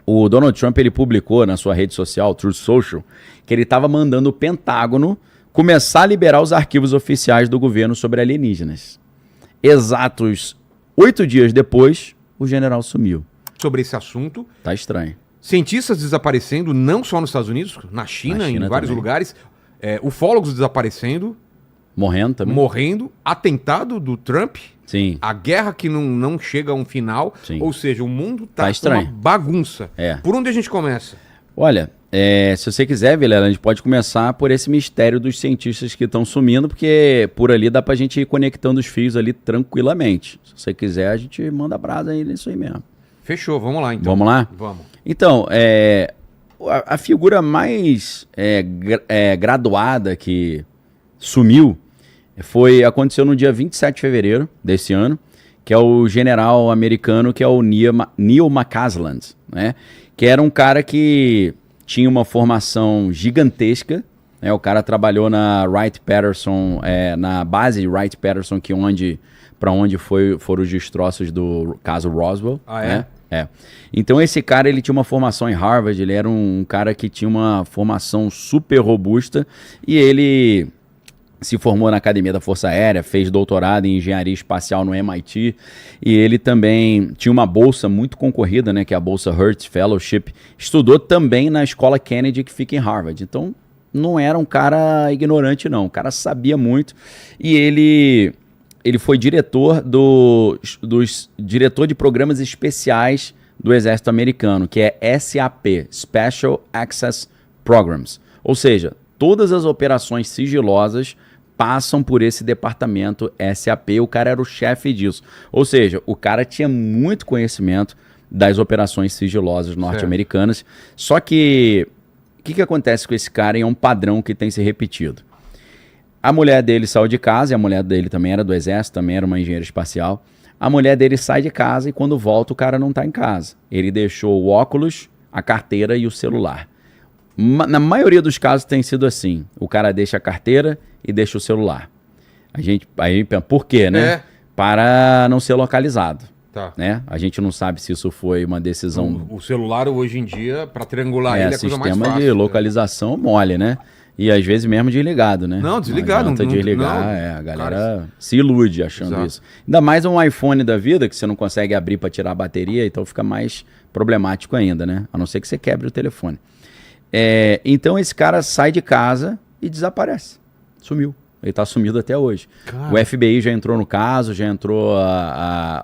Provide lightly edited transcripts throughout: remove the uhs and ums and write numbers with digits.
o Donald Trump ele publicou na sua rede social, Truth Social, que ele estava mandando o Pentágono começar a liberar os arquivos oficiais do governo sobre alienígenas. Exatos 8 dias depois, o general sumiu. Sobre esse assunto. Tá estranho. Cientistas desaparecendo, não só nos Estados Unidos, na China em vários também. lugares. Ufólogos desaparecendo. Morrendo também. Morrendo. Atentado do Trump. Sim. A guerra que não chega a um final. Sim. Ou seja, o mundo Tá estranho. uma bagunça. É. Por onde a gente começa? Olha, se você quiser, Vilela, a gente pode começar por esse mistério dos cientistas que estão sumindo, porque por ali dá pra gente ir conectando os fios ali tranquilamente. Se você quiser, a gente manda brasa aí nisso aí mesmo. Fechou, vamos lá então. Vamos lá? Vamos. Então, a figura mais graduada que sumiu aconteceu no dia 27 de fevereiro desse ano, que é o general americano, que é o Neil McCasland, né? Que era um cara que tinha uma formação gigantesca, né? O cara trabalhou na Wright-Patterson, na base Wright-Patterson, para onde foram os destroços do caso Roswell. Ah, é? Né? Então esse cara, ele tinha uma formação em Harvard, ele era um cara que tinha uma formação super robusta e ele se formou na Academia da Força Aérea, fez doutorado em Engenharia Espacial no MIT e ele também tinha uma bolsa muito concorrida, né, que é a bolsa Hertz Fellowship, estudou também na Escola Kennedy que fica em Harvard. Então não era um cara ignorante não, o cara sabia muito e ele foi diretor diretor de programas especiais do Exército Americano, que é SAP, Special Access Programs. Ou seja, todas as operações sigilosas passam por esse departamento SAP. O cara era o chefe disso. Ou seja, o cara tinha muito conhecimento das operações sigilosas norte-americanas. Só que, o que acontece com esse cara e é um padrão que tem se repetido. A mulher dele saiu de casa, e a mulher dele também era do exército, também era uma engenheira espacial. A mulher dele sai de casa e quando volta o cara não está em casa. Ele deixou o óculos, a carteira e o celular. Na maioria dos casos tem sido assim. O cara deixa a carteira e deixa o celular. Aí por quê, né? Para não ser localizado. Tá. Né? A gente não sabe se isso foi uma decisão... O celular hoje em dia, para triangular ele, é a coisa mais fácil. Sistema de localização mole, né? E às vezes mesmo desligado, né? Não, desligado. Não desligar, a galera se ilude achando isso. Ainda mais um iPhone da vida, que você não consegue abrir para tirar a bateria, então fica mais problemático ainda, né? A não ser que você quebre o telefone. Então esse cara sai de casa e desaparece. Sumiu. Ele tá sumido até hoje. Cara. O FBI já entrou no caso, já entrou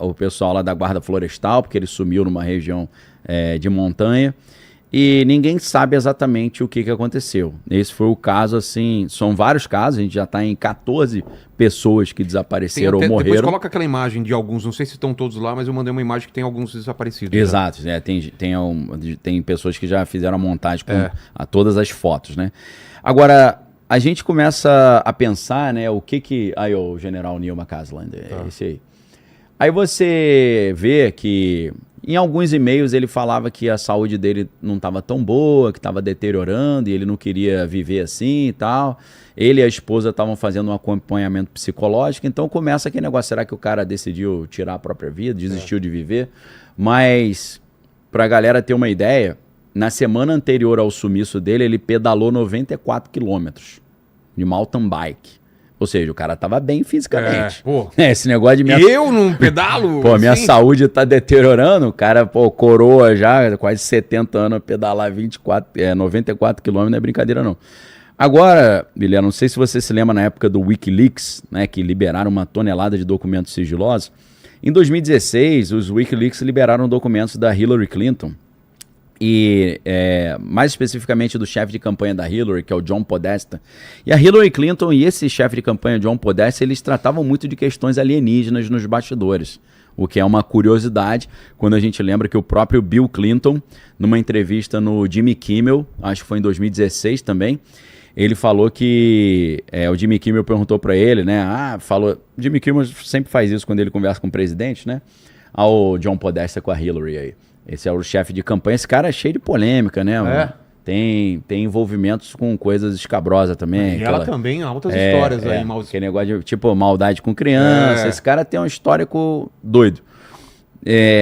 o pessoal lá da Guarda Florestal, porque ele sumiu numa região de montanha. E ninguém sabe exatamente o que aconteceu. Esse foi o caso, assim, são vários casos, a gente já está em 14 pessoas que desapareceram ou morreram. Depois coloca aquela imagem de alguns, não sei se estão todos lá, mas eu mandei uma imagem que tem alguns desaparecidos. Exato, tem pessoas que já fizeram a montagem com todas as fotos, né? Agora, a gente começa a pensar, né, aí o general Neil McCasland, esse aí. Aí você vê que em alguns e-mails ele falava que a saúde dele não estava tão boa, que estava deteriorando e ele não queria viver assim e tal. Ele e a esposa estavam fazendo um acompanhamento psicológico, então começa aquele negócio, será que o cara decidiu tirar a própria vida, desistiu de viver? Mas, para a galera ter uma ideia, na semana anterior ao sumiço dele, ele pedalou 94 quilômetros de mountain bike. Ou seja, o cara tava bem fisicamente. Esse negócio de Eu não pedalo? Pô, minha saúde tá deteriorando. O cara, coroa já, quase 70 anos, pedalar 94 quilômetros não é brincadeira, não. Agora, Vilela, não sei se você se lembra na época do Wikileaks, né, que liberaram uma tonelada de documentos sigilosos. Em 2016, os Wikileaks liberaram documentos da Hillary Clinton. E mais especificamente do chefe de campanha da Hillary, que é o John Podesta. E a Hillary Clinton e esse chefe de campanha, John Podesta, eles tratavam muito de questões alienígenas nos bastidores. O que é uma curiosidade, quando a gente lembra que o próprio Bill Clinton, numa entrevista no Jimmy Kimmel, acho que foi em 2016 também, ele falou que o Jimmy Kimmel perguntou para ele, né? Jimmy Kimmel sempre faz isso quando ele conversa com o presidente, né? O John Podesta com a Hillary aí. Esse é o chefe de campanha. Esse cara é cheio de polêmica, né? Tem envolvimentos com coisas escabrosas também. E ela também, altas histórias aí. Aquele negócio de, tipo, maldade com criança. Esse cara tem um histórico doido.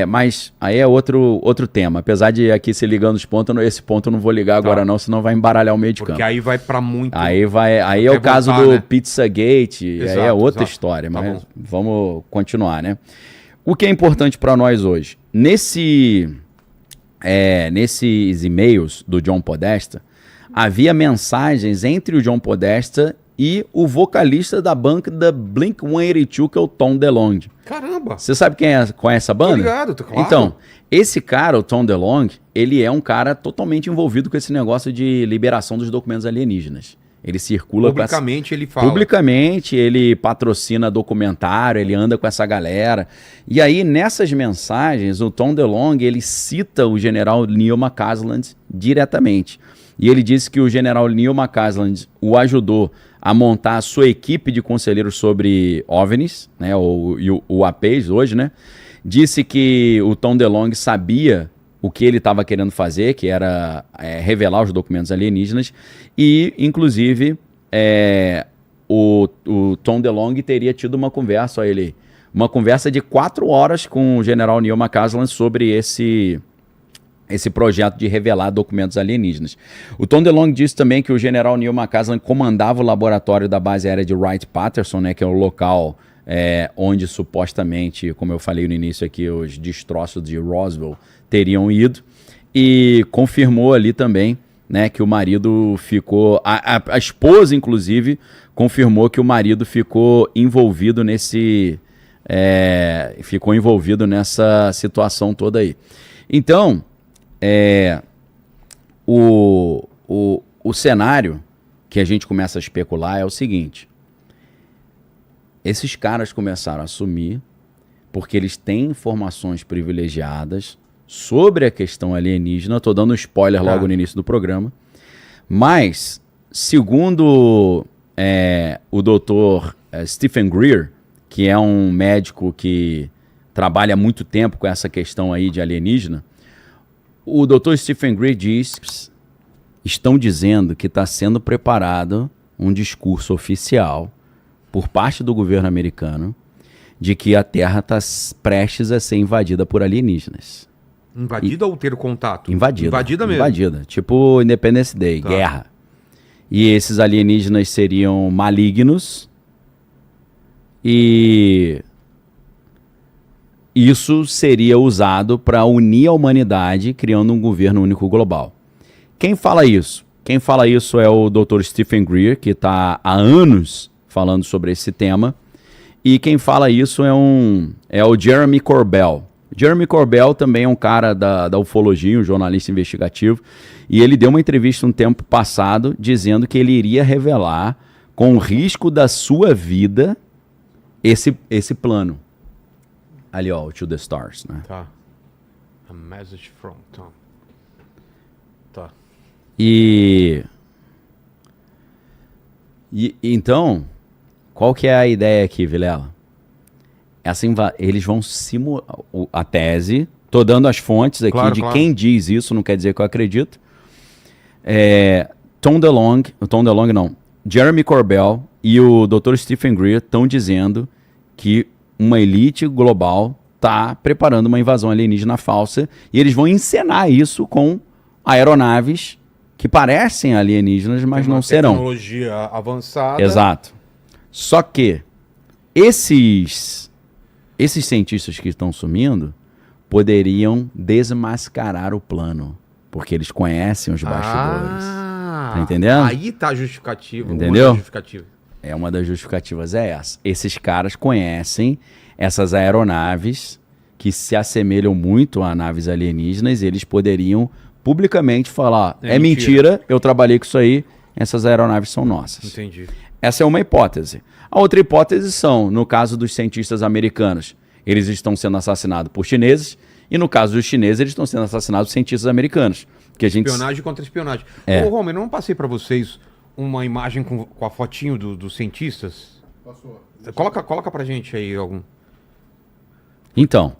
Mas aí é outro tema. Apesar de aqui se ligando os pontos, esse ponto eu não vou ligar agora não, senão vai embaralhar o meio de campo. Porque aí vai pra muito... Aí é o caso do Pizzagate, Exato, aí é outra exato. história, Tá mas bom. vamos continuar, né? O que é importante para nós hoje? Nesses e-mails do John Podesta, havia mensagens entre o John Podesta e o vocalista da banda Blink-182, que é o Tom DeLonge. Caramba! Você sabe qual é essa banda? Tô ligado, claro. Então, esse cara, o Tom DeLonge, ele é um cara totalmente envolvido com esse negócio de liberação dos documentos alienígenas. Ele circula Publicamente ele fala. Publicamente, ele patrocina documentário, ele anda com essa galera. E aí, nessas mensagens, o Tom DeLonge, ele cita o general Neil McCasland diretamente. E ele disse que o general Neil McCasland o ajudou a montar a sua equipe de conselheiros sobre OVNIs, né, o APs hoje, né? Disse que o Tom DeLonge sabia o que ele estava querendo fazer, que era revelar os documentos alienígenas, e, inclusive, o Tom DeLonge teria tido uma conversa de 4 horas com o general Neil McCasland sobre esse projeto de revelar documentos alienígenas. O Tom DeLonge disse também que o general Neil McCasland comandava o laboratório da base aérea de Wright-Patterson, né, que é o local onde supostamente, como eu falei no início aqui, os destroços de Roswell teriam ido, e confirmou ali também, né, que o marido ficou... A esposa, inclusive, confirmou que o marido ficou envolvido nessa situação toda aí. Então, o cenário que a gente começa a especular é o seguinte: esses caras começaram a assumir porque eles têm informações privilegiadas sobre a questão alienígena. Estou dando um spoiler logo no início do programa. Mas, segundo o doutor Stephen Greer, que é um médico que trabalha há muito tempo com essa questão aí de alienígena, o Dr. Stephen Greer diz: estão dizendo que está sendo preparado um discurso oficial por parte do governo americano de que a Terra está prestes a ser invadida por alienígenas. Invadida ou ter contato? Invadida. Invadida mesmo. Invadida. Tipo Independence Day, guerra. E esses alienígenas seriam malignos e isso seria usado para unir a humanidade, criando um governo único global. Quem fala isso? Quem fala isso é o Dr. Stephen Greer, que está há anos falando sobre esse tema. E quem fala isso é o Jeremy Corbell. Jeremy Corbell também é um cara da ufologia, um jornalista investigativo. E ele deu uma entrevista um tempo passado dizendo que ele iria revelar, com o risco da sua vida, esse plano. Ali, ó, o To The Stars, né? Tá. A message from Tom. Tá. E então, qual que é a ideia aqui, Vilela? Eles vão simular a tese. Tô dando as fontes aqui quem diz isso, não quer dizer que eu acredito. Jeremy Corbell e o Dr. Stephen Greer estão dizendo que uma elite global está preparando uma invasão alienígena falsa e eles vão encenar isso com aeronaves que parecem alienígenas, mas não serão. Tecnologia avançada. Exato. Só que esses cientistas que estão sumindo poderiam desmascarar o plano, porque eles conhecem os bastidores. Tá entendendo? Aí tá a justificativa. Entendeu? Uma das justificativas é essa. Esses caras conhecem essas aeronaves que se assemelham muito a naves alienígenas e eles poderiam publicamente falar: é mentira, eu trabalhei com isso aí, essas aeronaves são nossas. Entendi. Essa é uma hipótese. A outra hipótese são, no caso dos cientistas americanos, eles estão sendo assassinados por chineses, e no caso dos chineses, eles estão sendo assassinados por cientistas americanos. Que a gente... Espionagem contra espionagem. Ô, Romer, eu não passei para vocês uma imagem com a fotinho dos cientistas? Passou. Coloca pra gente aí algum. Então,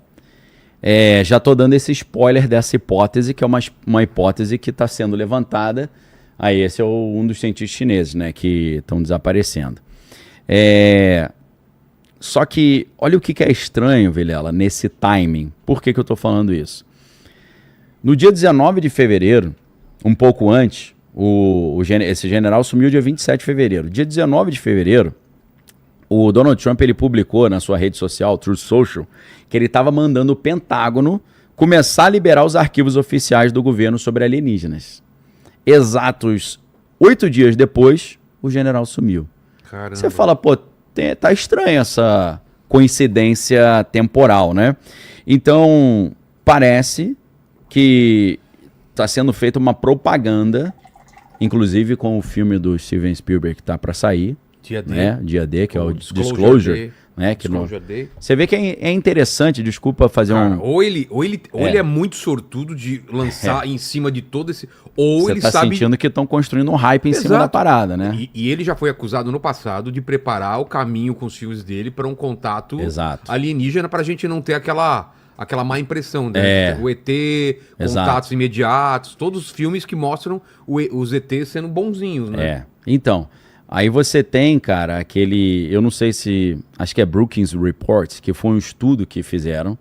já estou dando esse spoiler dessa hipótese, que é uma hipótese que está sendo levantada. Aí esse é um dos cientistas chineses, né, que estão desaparecendo. Só que, olha o que é estranho, Vilela, nesse timing. Por que eu estou falando isso? No dia 19 de fevereiro, um pouco antes, esse general sumiu dia 27 de fevereiro. Dia 19 de fevereiro, o Donald Trump ele publicou na sua rede social, Truth Social, que ele estava mandando o Pentágono começar a liberar os arquivos oficiais do governo sobre alienígenas. Exatos 8 dias depois, o general sumiu. Caramba. Você fala, pô, tá estranha essa coincidência temporal, né? Então, parece que está sendo feita uma propaganda, inclusive com o filme do Steven Spielberg que está para sair, Dia D, né? Dia D, que é o Disclosure, né? Que Disclosure Day. Você vê que é interessante, desculpa fazer Cara, um... ou ele é muito sortudo de lançar em cima de todo esse... Ou Você ele tá sabe... sentindo que estão construindo um hype em cima da parada, né? E ele já foi acusado no passado de preparar o caminho com os filhos dele para um contato alienígena, para a gente não ter aquela má impressão, né? O ET, contatos imediatos, todos os filmes que mostram os ETs sendo bonzinhos, né? Então, aí você tem, cara, eu não sei se, acho que é Brookings Report, que foi um estudo que fizeram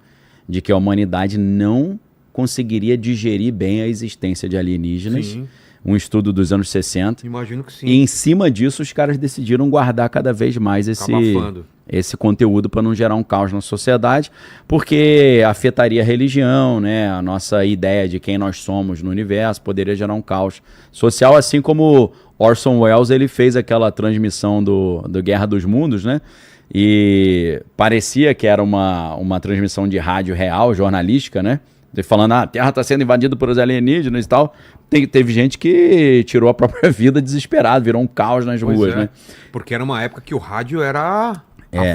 de que a humanidade não conseguiria digerir bem a existência de alienígenas. Sim. Um estudo dos anos 60. Imagino que sim. E em cima disso, os caras decidiram guardar cada vez mais esse conteúdo para não gerar um caos na sociedade, porque afetaria a religião, né? A nossa ideia de quem nós somos no universo poderia gerar um caos social, assim como Orson Welles ele fez aquela transmissão do Guerra dos Mundos, né? E parecia que era uma transmissão de rádio real, jornalística, né? Falando, a Terra está sendo invadida por os alienígenas e tal. Teve gente que tirou a própria vida desesperado, virou um caos nas ruas, né? Porque era uma época que o rádio era a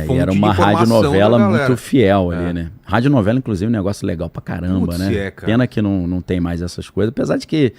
fonte e era uma radionovela muito fiel ali, né? Radionovela, inclusive, é um negócio legal pra caramba, né? Pena que não tem mais essas coisas. Apesar de que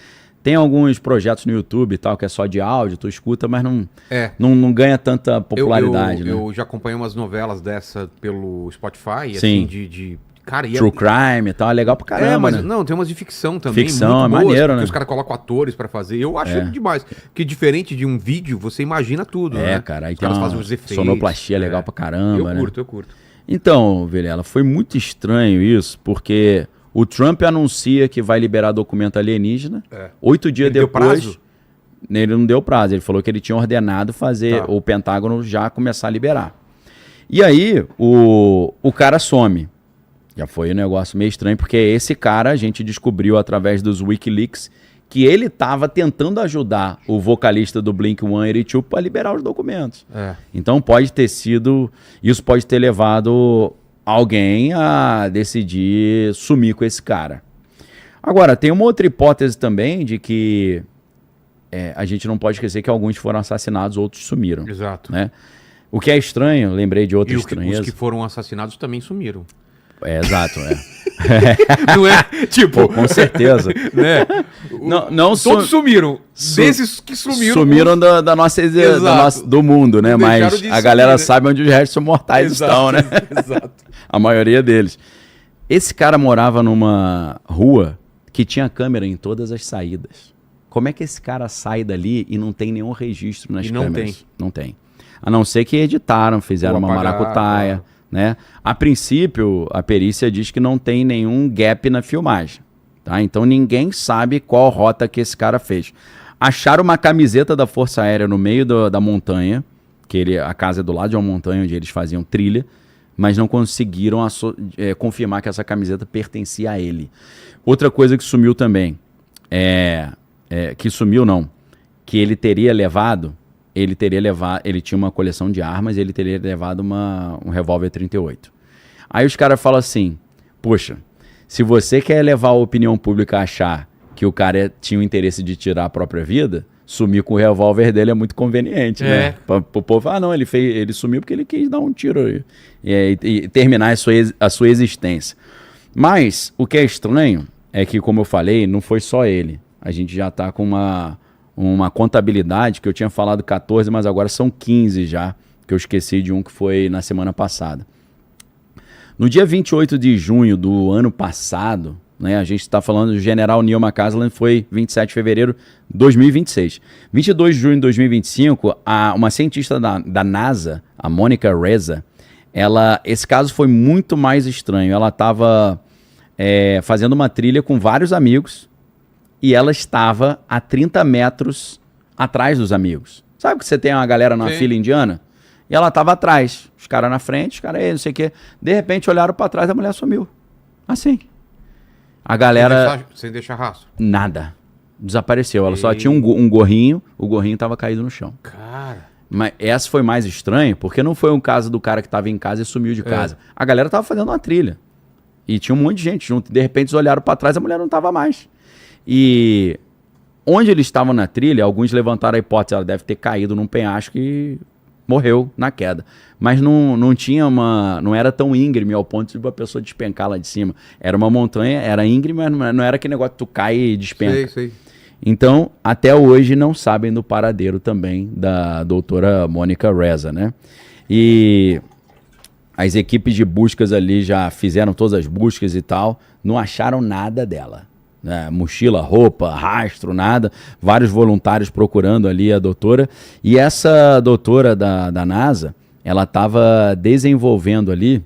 tem alguns projetos no YouTube e tal, que é só de áudio, tu escuta, mas não ganha tanta popularidade, né? Eu já acompanhei umas novelas dessa pelo Spotify, assim, Cara, True Crime e tal, é legal pra caramba, mas né? Não, tem umas de ficção também. Ficção, muito boas, maneiro, né? Os caras colocam atores pra fazer. Eu acho demais. Porque diferente de um vídeo, você imagina tudo, né? Cara, aí os caras fazem os efeitos. Sonoplastia legal pra caramba, né? Eu curto. Então, Vilela, foi muito estranho isso, porque o Trump anuncia que vai liberar documento alienígena. 8 dias depois... Deu prazo? Ele não deu prazo. Ele falou que ele tinha ordenado fazer o Pentágono já começar a liberar. E aí, o cara some. Já foi um negócio meio estranho, porque esse cara a gente descobriu através dos Wikileaks que ele estava tentando ajudar o vocalista do Blink-182 para liberar os documentos. Então pode ter sido... Isso pode ter levado alguém a decidir sumir com esse cara. Agora, tem uma outra hipótese também de que a gente não pode esquecer que alguns foram assassinados, outros sumiram. Exato. Né? O que é estranho, lembrei de outra estranheza. Os que foram assassinados também sumiram. Exato, Não é? Tipo... Pô, com certeza. Né? Todos sumiram. Desses que sumiram... Sumiram da nossa do mundo, né? Mas a galera sabe onde os restos mortais estão, né? Exato. A maioria deles. Esse cara morava numa rua que tinha câmera em todas as saídas. Como é que esse cara sai dali e não tem nenhum registro nas câmeras? Não tem. A não ser que editaram, fizeram uma maracutaia... Né? A princípio, a perícia diz que não tem nenhum gap na filmagem. Tá? Então ninguém sabe qual rota que esse cara fez. Acharam uma camiseta da Força Aérea no meio da montanha, que a casa é do lado de uma montanha onde eles faziam trilha, mas não conseguiram confirmar que essa camiseta pertencia a ele. Outra coisa que sumiu também, que ele teria levado... Ele tinha uma coleção de armas e ele teria levado um revólver 38. Aí os caras falam assim, poxa, se você quer levar a opinião pública a achar que o cara tinha o interesse de tirar a própria vida, sumir com o revólver dele é muito conveniente, né? Pro povo, não, ele sumiu porque ele quis dar um tiro e terminar a sua existência. Mas o que é estranho é que, como eu falei, não foi só ele. A gente já tá com uma contabilidade, que eu tinha falado 14, mas agora são 15 já, que eu esqueci de um que foi na semana passada. No dia 28 de junho do ano passado, né, a gente está falando do general Neil McCaslin, foi 27 de fevereiro de 2026. 22 de junho de 2025, uma cientista da NASA, a Monica Reza, esse caso foi muito mais estranho. Ela estava fazendo uma trilha com vários amigos e ela estava a 30 metros atrás dos amigos. Sabe que você tem uma galera numa fila indiana? E ela estava atrás. Os caras na frente, os caras aí, não sei o quê. De repente olharam para trás e a mulher sumiu. Assim. A galera... Sem deixar rastro? Nada. Desapareceu. Ela só tinha um gorrinho, o gorrinho estava caído no chão. Cara... Mas essa foi mais estranha, porque não foi um caso do cara que estava em casa e sumiu de casa. A galera estava fazendo uma trilha. E tinha um monte de gente junto. De repente eles olharam para trás e a mulher não estava mais. E onde eles estavam na trilha, alguns levantaram a hipótese, ela deve ter caído num penhasco e morreu na queda. Mas não tinha não era tão íngreme ao ponto de uma pessoa despencar lá de cima. Era uma montanha, era íngreme, mas não era aquele negócio que tu cai e despenca. Sei. Então, até hoje não sabem do paradeiro também da doutora Monica Reza, né? E as equipes de buscas ali já fizeram todas as buscas e tal, não acharam nada dela. Né? Mochila, roupa, rastro, nada. Vários voluntários procurando ali a doutora. E essa doutora da NASA, ela estava desenvolvendo ali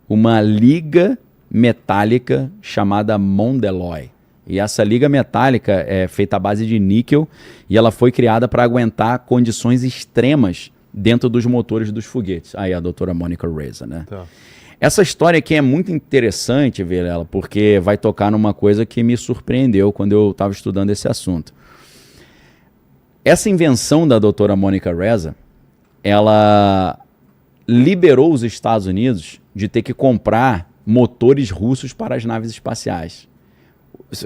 uma liga metálica chamada Mondeloy. E essa liga metálica é feita à base de níquel e ela foi criada para aguentar condições extremas dentro dos motores dos foguetes. Aí a doutora Monica Reza, né? Tá. Essa história aqui é muito interessante ver ela, porque vai tocar numa coisa que me surpreendeu quando eu estava estudando esse assunto. Essa invenção da doutora Monica Reza, ela liberou os Estados Unidos de ter que comprar motores russos para as naves espaciais.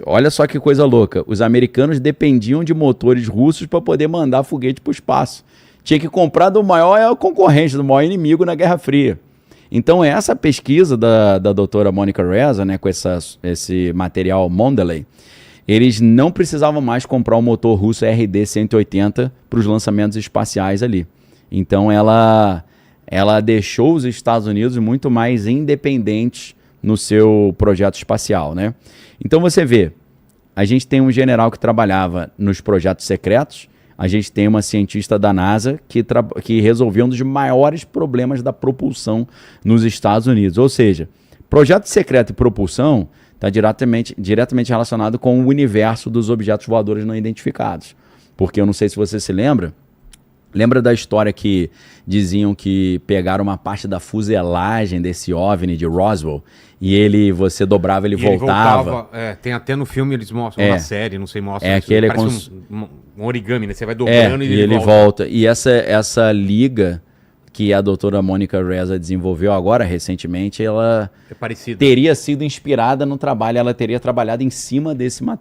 Olha só que coisa louca. Os americanos dependiam de motores russos para poder mandar foguete para o espaço. Tinha que comprar do maior concorrente, do maior inimigo na Guerra Fria. Então, essa pesquisa da doutora Monica Reza, né, com esse material Mondeley, eles não precisavam mais comprar um motor russo RD-180 para os lançamentos espaciais ali. Então, ela deixou os Estados Unidos muito mais independentes no seu projeto espacial, né? Então você vê, a gente tem um general que trabalhava nos projetos secretos, a gente tem uma cientista da NASA que resolveu um dos maiores problemas da propulsão nos Estados Unidos. Ou seja, projeto secreto e propulsão está diretamente relacionado com o universo dos objetos voadores não identificados. Porque eu não sei se você se lembra da história que diziam que pegaram uma parte da fuselagem desse OVNI de Roswell e você dobrava, ele voltava. Tem até no filme, eles mostram, na série, não sei, mostra. Aquele parece um origami, né? Você vai dobrando e ele volta. E essa liga que a doutora Monica Reza desenvolveu agora, recentemente, ela teria sido inspirada no trabalho, ela teria trabalhado em cima desse material.